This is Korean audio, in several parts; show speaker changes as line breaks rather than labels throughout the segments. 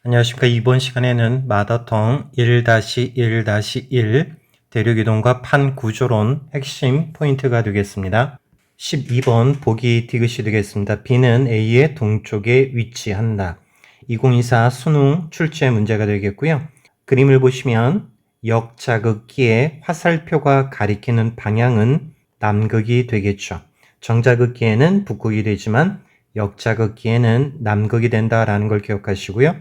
안녕하십니까. 이번 시간에는 마더텅 1-1-1 대륙이동과 판구조론 핵심 포인트가 되겠습니다. 12번 보기 디귿이 되겠습니다. B는 A의 동쪽에 위치한다. 2024 수능 출제 문제가 되겠고요. 그림을 보시면 역자극기의 화살표가 가리키는 방향은 남극이 되겠죠. 정자극기에는 북극이 되지만 역자극기에는 남극이 된다라는 걸 기억하시고요.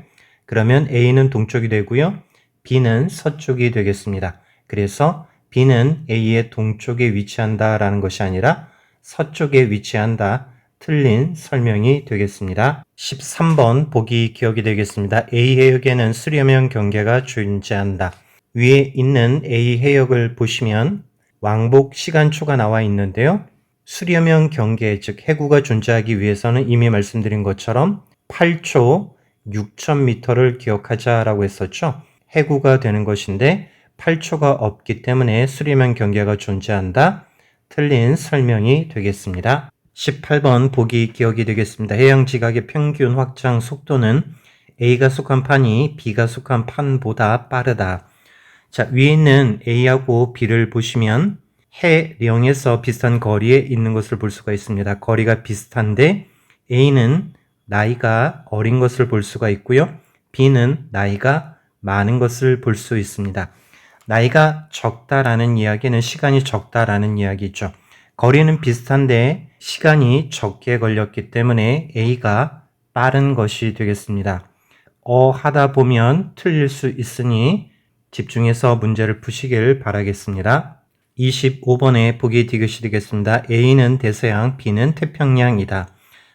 그러면 A는 동쪽이 되고요. B는 서쪽이 되겠습니다. 그래서 B는 A의 동쪽에 위치한다라는 것이 아니라 서쪽에 위치한다. 틀린 설명이 되겠습니다. 13번 보기 기억이 되겠습니다. A 해역에는 수렴형 경계가 존재한다. 위에 있는 A 해역을 보시면 왕복 시간초가 나와 있는데요. 수렴형 경계, 즉 해구가 존재하기 위해서는 이미 말씀드린 것처럼 8초 6,000m를 기억하자라고 했었죠. 해구가 되는 것인데 8초가 없기 때문에 수렴형 경계가 존재한다. 틀린 설명이 되겠습니다. 18번 보기 기억이 되겠습니다. 해양 지각의 평균 확장 속도는 A가 속한 판이 B가 속한 판보다 빠르다. 자, 위에 있는 A하고 B를 보시면 해령에서 비슷한 거리에 있는 것을 볼 수가 있습니다. 거리가 비슷한데 A는 나이가 어린 것을 볼 수가 있고요. B는 나이가 많은 것을 볼 수 있습니다. 나이가 적다라는 이야기는 시간이 적다라는 이야기죠. 거리는 비슷한데 시간이 적게 걸렸기 때문에 A가 빠른 것이 되겠습니다. 하다 보면 틀릴 수 있으니 집중해서 문제를 푸시길 바라겠습니다. 25번에 보기 디귿이 되겠습니다. A는 대서양, B는 태평양이다.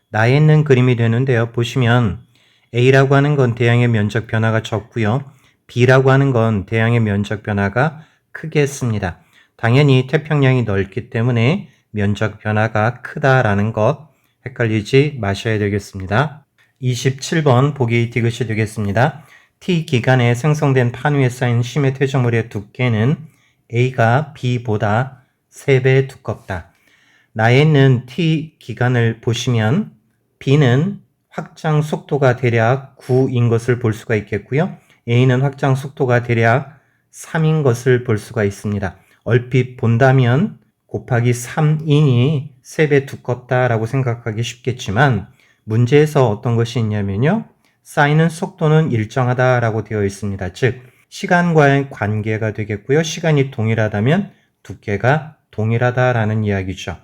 나에 있는 그림이 되는데요. 보시면 A라고 하는 건 대양의 면적 변화가 적고요. B라고 하는 건 대양의 면적 변화가 크겠습니다. 당연히 태평양이 넓기 때문에 면적 변화가 크다라는 것 헷갈리지 마셔야 되겠습니다. 27번 보기 디귿이 되겠습니다. T 기간에 생성된 판 위에 쌓인 심해 퇴적물의 두께는 A가 B보다 3배 두껍다. 나에 있는 T 기간을 보시면 B는 확장 속도가 대략 9인 것을 볼 수가 있겠고요. A는 확장 속도가 대략 3인 것을 볼 수가 있습니다. 얼핏 본다면 곱하기 3이니 3배 두껍다라고 생각하기 쉽겠지만 문제에서 어떤 것이 있냐면요. 쌓이는 속도는 일정하다라고 되어 있습니다. 즉 시간과의 관계가 되겠고요. 시간이 동일하다면 두께가 동일하다라는 이야기죠.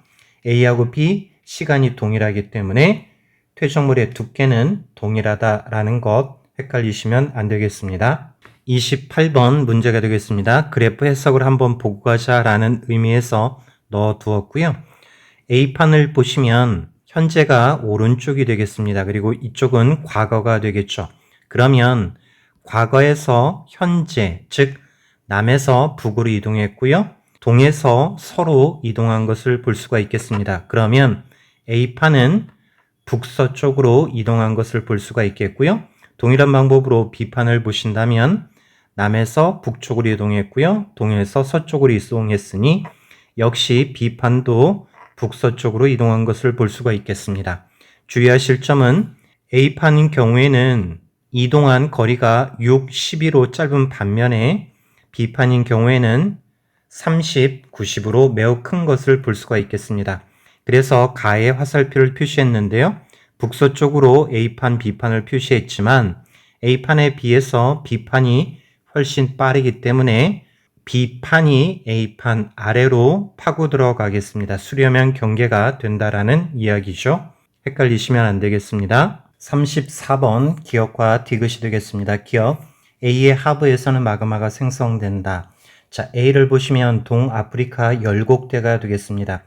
A하고 B 시간이 동일하기 때문에 퇴적물의 두께는 동일하다라는 것 헷갈리시면 안 되겠습니다. 28번 문제가 되겠습니다. 그래프 해석을 한번 보고 가자라는 의미에서 넣어두었고요. A판을 보시면 현재가 오른쪽이 되겠습니다. 그리고 이쪽은 과거가 되겠죠. 그러면 과거에서 현재, 즉 남에서 북으로 이동했고요. 동에서 서로 이동한 것을 볼 수가 있겠습니다. 그러면 A판은 북서쪽으로 이동한 것을 볼 수가 있겠고요. 동일한 방법으로 B판을 보신다면 남에서 북쪽으로 이동했고요. 동에서 서쪽으로 이동했으니 역시 B판도 북서쪽으로 이동한 것을 볼 수가 있겠습니다. 주의하실 점은 A판인 경우에는 이동한 거리가 6, 12로 짧은 반면에 B판인 경우에는 30, 90으로 매우 큰 것을 볼 수가 있겠습니다. 그래서 가의 화살표를 표시했는데요. 북서쪽으로 A판, B판을 표시했지만 A판에 비해서 B판이 훨씬 빠르기 때문에 B판이 A판 아래로 파고 들어가겠습니다. 수렴형 경계가 된다라는 이야기죠. 헷갈리시면 안 되겠습니다. 34번 기억과 디귿이 되겠습니다. 기억 A의 하부에서는 마그마가 생성된다. 자, A를 보시면 동아프리카 열곡대가 되겠습니다.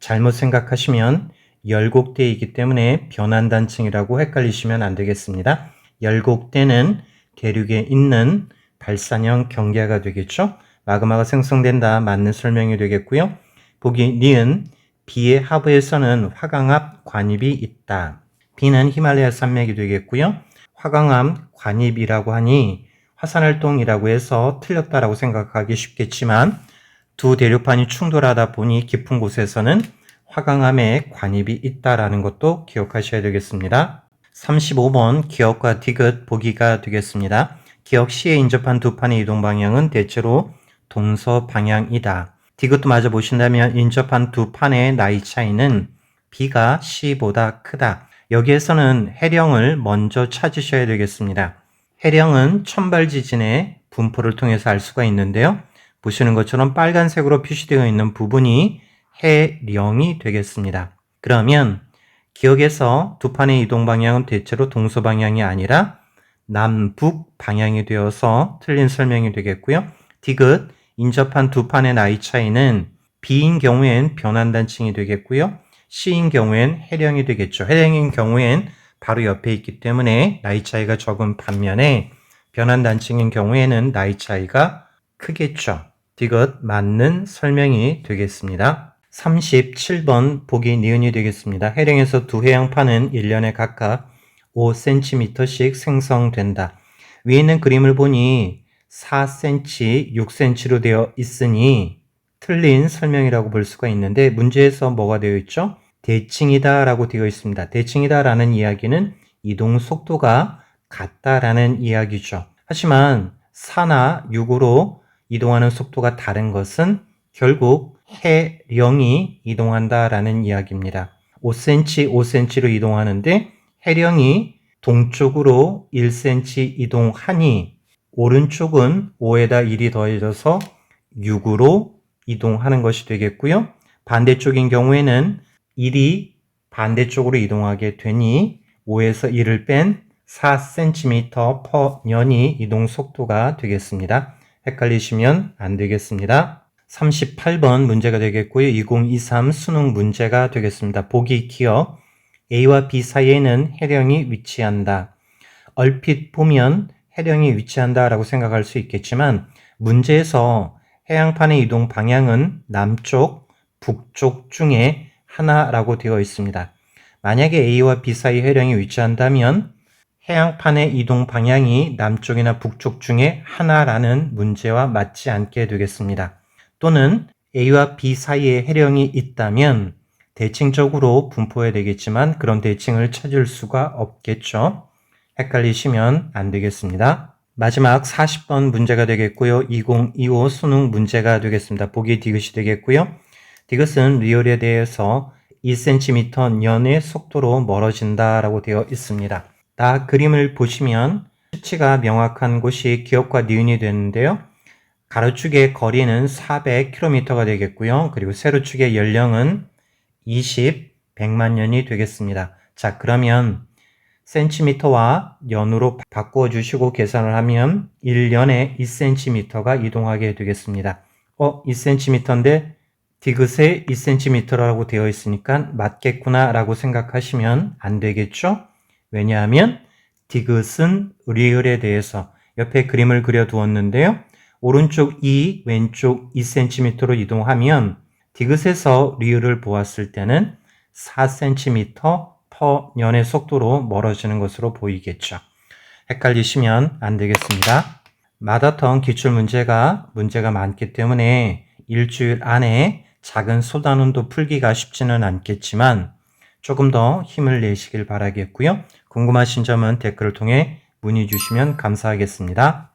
잘못 생각하시면 열곡대이기 때문에 변환단층이라고 헷갈리시면 안 되겠습니다. 열곡대는 대륙에 있는 발산형 경계가 되겠죠. 마그마가 생성된다. 맞는 설명이 되겠고요. 보기 니은 B의 하부에서는 화강암 관입이 있다. B는 히말라야 산맥이 되겠고요. 화강암 관입이라고 하니 화산활동이라고 해서 틀렸다라고 생각하기 쉽겠지만 두 대륙판이 충돌하다 보니 깊은 곳에서는 화강암에 관입이 있다라는 것도 기억하셔야 되겠습니다. 35번 기억과 디귿 보기가 되겠습니다. 기억 시에 인접한 두 판의 이동 방향은 대체로 동서 방향이다. 디귿도 마저 보신다면 인접한 두 판의 나이 차이는 B가 C보다 크다. 여기에서는 해령을 먼저 찾으셔야 되겠습니다. 해령은 천발 지진의 분포를 통해서 알 수가 있는데요. 보시는 것처럼 빨간색으로 표시되어 있는 부분이 해령이 되겠습니다. 그러면 기억에서 두 판의 이동 방향은 대체로 동서 방향이 아니라 남북 방향이 되어서 틀린 설명이 되겠고요. 디귿, 인접한 두 판의 나이 차이는 B인 경우엔 변환단층이 되겠고요. C인 경우엔 해령이 되겠죠. 해령인 경우엔 바로 옆에 있기 때문에 나이 차이가 적은 반면에 변환단층인 경우에는 나이 차이가 크겠죠. 디귿 맞는 설명이 되겠습니다. 37번 보기 니은이 되겠습니다. 해령에서 두 해양판은 1년에 각각 5cm씩 생성된다. 위에 있는 그림을 보니 4cm, 6cm로 되어 있으니 틀린 설명이라고 볼 수가 있는데 문제에서 뭐가 되어 있죠? 대칭이다 라고 되어 있습니다. 대칭이다 라는 이야기는 이동 속도가 같다라는 이야기죠. 하지만 4나 6으로 이동하는 속도가 다른 것은 결국 해령이 이동한다라는 이야기입니다. 5cm, 5cm로 이동하는데 해령이 동쪽으로 1cm 이동하니 오른쪽은 5에다 1이 더해져서 6으로 이동하는 것이 되겠고요. 반대쪽인 경우에는 1이 반대쪽으로 이동하게 되니 5에서 1을 뺀 4cm/년이 이동 속도가 되겠습니다. 헷갈리시면 안 되겠습니다. 38번 문제가 되겠고요. 2023 수능 문제가 되겠습니다. 보기 기억. A와 B 사이에는 해령이 위치한다. 얼핏 보면 해령이 위치한다 라고 생각할 수 있겠지만 문제에서 해양판의 이동 방향은 남쪽, 북쪽 중에 하나라고 되어 있습니다. 만약에 A와 B 사이 해령이 위치한다면 해양판의 이동 방향이 남쪽이나 북쪽 중에 하나라는 문제와 맞지 않게 되겠습니다. 또는 A와 B 사이에 해령이 있다면 대칭적으로 분포해야 되겠지만 그런 대칭을 찾을 수가 없겠죠. 헷갈리시면 안 되겠습니다. 마지막 40번 문제가 되겠고요. 2025 수능 문제가 되겠습니다. 보기 디귿이 되겠고요. 디귿은 리얼에 대해서 2cm 년의 속도로 멀어진다라고 되어 있습니다. 다 그림을 보시면 수치가 명확한 곳이 기억과 니은이 되는데요. 가로축의 거리는 400km가 되겠고요. 그리고 세로축의 연령은 100만 년이 되겠습니다. 자, 그러면 센티미터와 년으로 바꾸어 주시고 계산을 하면 1년에 2cm가 이동하게 되겠습니다. 2cm인데 디귿에 2cm라고 되어 있으니까 맞겠구나 라고 생각하시면 안 되겠죠? 왜냐하면 디귿은 리을에 대해서 옆에 그림을 그려 두었는데요. 오른쪽 2, 왼쪽 2cm로 이동하면 디귿에서 리을을 보았을 때는 4cm/년의 속도로 멀어지는 것으로 보이겠죠. 헷갈리시면 안 되겠습니다. 마더텅 기출문제가 많기 때문에 일주일 안에 작은 소단원도 풀기가 쉽지는 않겠지만 조금 더 힘을 내시길 바라겠고요. 궁금하신 점은 댓글을 통해 문의 주시면 감사하겠습니다.